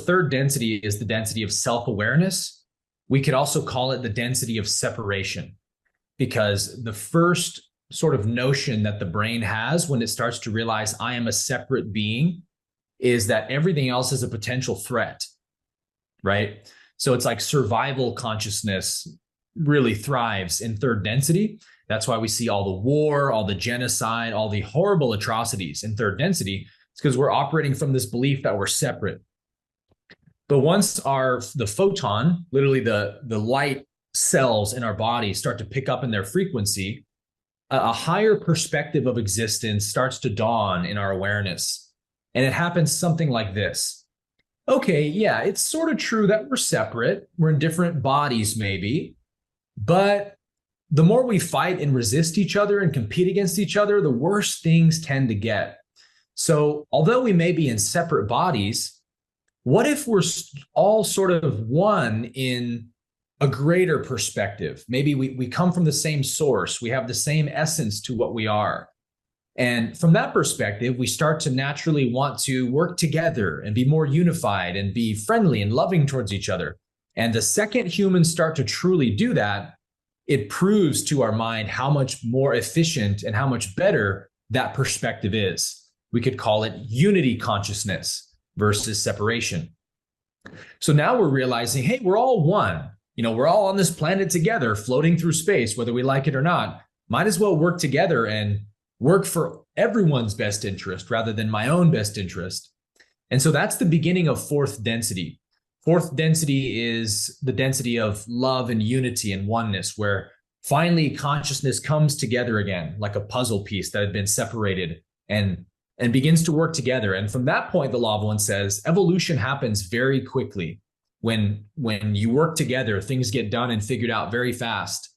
third density is the density of self-awareness. We could also call it the density of separation, because the first sort of notion that the brain has when it starts to realize I am a separate being is that everything else is a potential threat, right? So it's like survival consciousness really thrives in third density. That's why we see all the war, all the genocide, all the horrible atrocities in third density. It's because we're operating from this belief that we're separate. But once the photon, literally the light cells in our body, start to pick up in their frequency, a higher perspective of existence starts to dawn in our awareness. And it happens something like this. Okay, yeah, it's sort of true that we're separate. We're in different bodies maybe, but the more we fight and resist each other and compete against each other, the worse things tend to get. So although we may be in separate bodies, what if we're all sort of one in a greater perspective? Maybe we come from the same source. We have the same essence to what we are. And from that perspective, we start to naturally want to work together and be more unified and be friendly and loving towards each other. And the second humans start to truly do that, it proves to our mind how much more efficient and how much better that perspective is. We could call it unity consciousness versus separation. So now we're realizing, hey, we're all one. We're all on this planet together, floating through space, whether we like it or not. Might as well work together and work for everyone's best interest rather than my own best interest. And so that's the beginning of fourth density. Fourth density is the density of love and unity and oneness, where finally consciousness comes together again, like a puzzle piece that had been separated and begins to work together. And from that point, the Law of One says evolution happens very quickly. When you work together, things get done and figured out very fast.